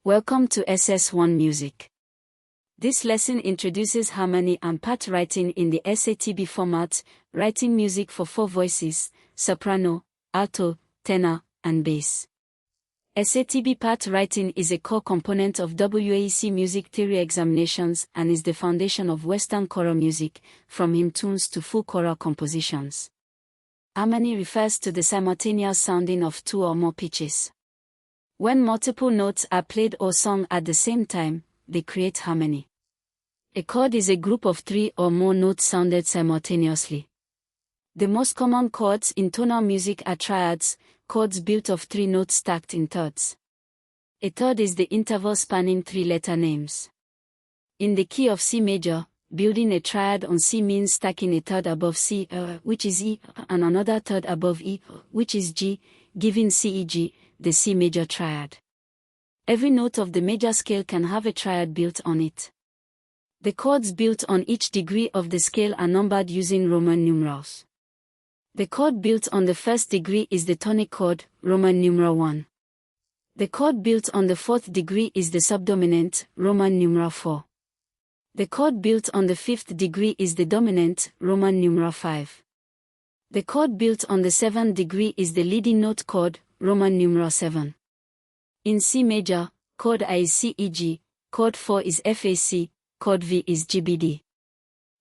Welcome to SS1 Music. This lesson introduces harmony and part writing in the SATB format, writing music for 4 voices, soprano, alto, tenor, and bass. SATB part writing is a core component of WAEC music theory examinations and is the foundation of Western choral music, from hymn tunes to full choral compositions. Harmony refers to the simultaneous sounding of 2 or more pitches. When multiple notes are played or sung at the same time, they create harmony. A chord is a group of 3 or more notes sounded simultaneously. The most common chords in tonal music are triads, chords built of 3 notes stacked in thirds. A third is the interval spanning 3-letter names. In the key of C major, building a triad on C means stacking a third above C, which is E, and another third above E, which is G, giving CEG, the C major triad. Every note of the major scale can have a triad built on it. The chords built on each degree of the scale are numbered using Roman numerals. The chord built on the first degree is the tonic chord, Roman numeral 1. The chord built on the 4th degree is the subdominant, Roman numeral 4. The chord built on the 5th degree is the dominant, Roman numeral 5. The chord built on the 7th degree is the leading note chord, Roman numeral 7. In C major, chord I is CEG, chord 4 is FAC, chord V is GBD.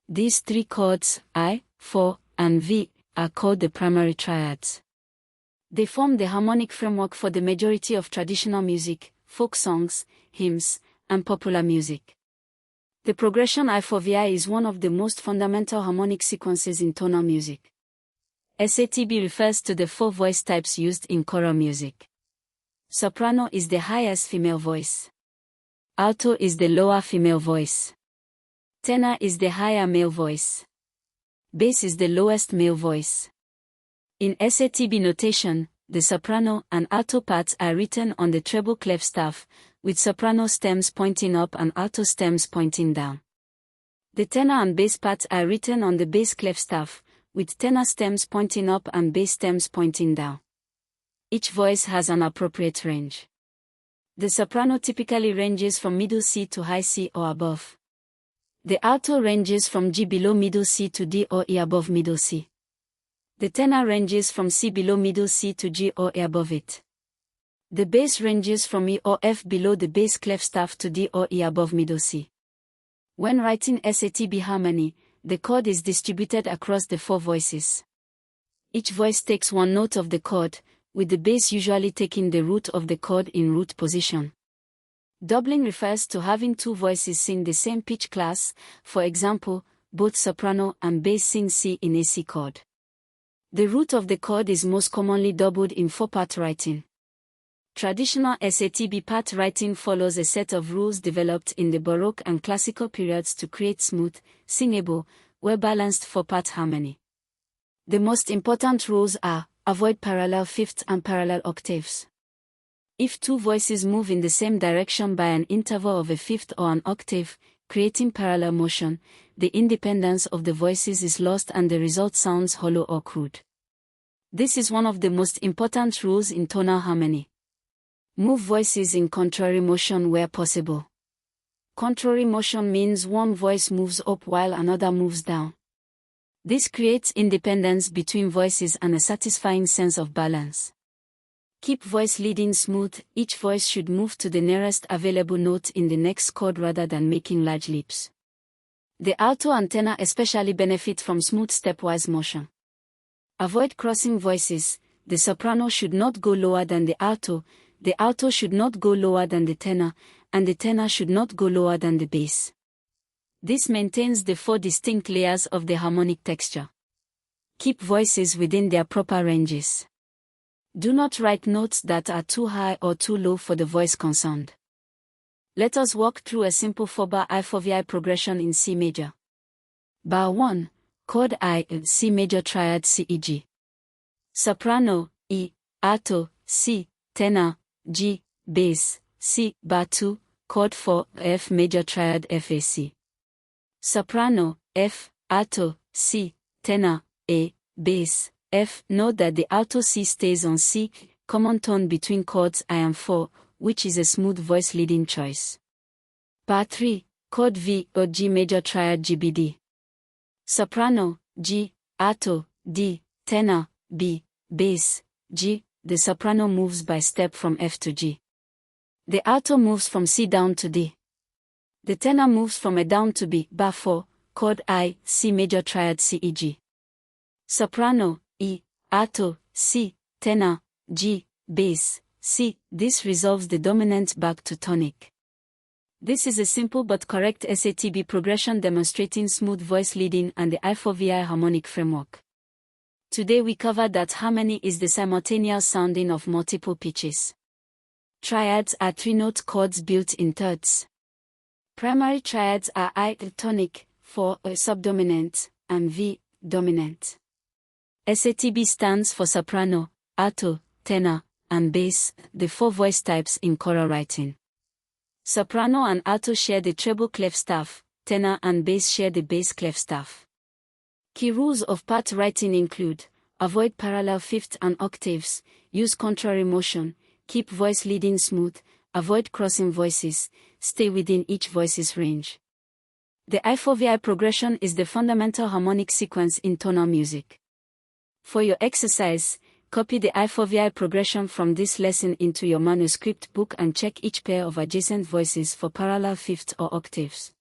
These 3 chords, I, 4, and V, are called the primary triads. They form the harmonic framework for the majority of traditional music, folk songs, hymns, and popular music. The progression I4VI is one of the most fundamental harmonic sequences in tonal music. SATB refers to the 4 voice types used in choral music. Soprano is the highest female voice. Alto is the lower female voice. Tenor is the higher male voice. Bass is the lowest male voice. In SATB notation, the soprano and alto parts are written on the treble clef staff, with soprano stems pointing up and alto stems pointing down. The tenor and bass parts are written on the bass clef staff, with tenor stems pointing up and bass stems pointing down. Each voice has an appropriate range. The soprano typically ranges from middle C to high C or above. The alto ranges from G below middle C to D or E above middle C. The tenor ranges from C below middle C to G or E above it. The bass ranges from E or F below the bass clef staff to D or E above middle C. When writing SATB harmony, the chord is distributed across the 4 voices. Each voice takes 1 note of the chord, with the bass usually taking the root of the chord in root position. Doubling refers to having 2 voices sing the same pitch class, for example, both soprano and bass sing C in a C chord. The root of the chord is most commonly doubled in 4-part writing. Traditional SATB part writing follows a set of rules developed in the Baroque and Classical periods to create smooth, singable, well-balanced 4-part harmony. The most important rules are: avoid parallel fifths and parallel octaves. If 2 voices move in the same direction by an interval of a fifth or an octave, creating parallel motion, the independence of the voices is lost and the result sounds hollow or crude. This is one of the most important rules in tonal harmony. Move voices in contrary motion where possible. Contrary motion means one voice moves up while another moves down. This creates independence between voices and a satisfying sense of balance. Keep voice leading smooth. Each voice should move to the nearest available note in the next chord rather than making large leaps. The alto and tenor especially benefit from smooth stepwise motion. Avoid crossing voices. The soprano should not go lower than the alto should not go lower than the tenor, and the tenor should not go lower than the bass. This maintains the 4 distinct layers of the harmonic texture. Keep voices within their proper ranges. Do not write notes that are too high or too low for the voice concerned. Let us walk through a simple 4-bar I4VI progression in C major. Bar 1, chord I, C major triad CEG. Soprano, E, alto, C, tenor, G, bass, C. Bar 2, chord 4, F major triad FAC. Soprano, F, alto, C, tenor, A, bass, F. Note that the alto C stays on C, common tone between chords I and 4, which is a smooth voice leading choice. Part 3, chord V or G major triad GBD. Soprano, G, alto, D, tenor, B, bass, G. The soprano moves by step from F to G. The alto moves from C down to D. The tenor moves from A down to B, bar 4, chord I, C major triad CEG. Soprano, E, alto, C, tenor, G, bass, C. This resolves the dominant back to tonic. This is a simple but correct SATB progression demonstrating smooth voice leading and the I4VI harmonic framework. Today we covered that harmony is the simultaneous sounding of multiple pitches. Triads are three-note chords built in thirds. Primary triads are I tonic, 4 subdominant, and V dominant. SATB stands for soprano, alto, tenor, and bass, the four voice types in choral writing. Soprano and alto share the treble clef staff, tenor and bass share the bass clef staff. Key rules of part writing include: avoid parallel fifths and octaves, use contrary motion, keep voice leading smooth, avoid crossing voices, stay within each voice's range. The I4VI progression is the fundamental harmonic sequence in tonal music. For your exercise, copy the I4VI progression from this lesson into your manuscript book and check each pair of adjacent voices for parallel fifths or octaves.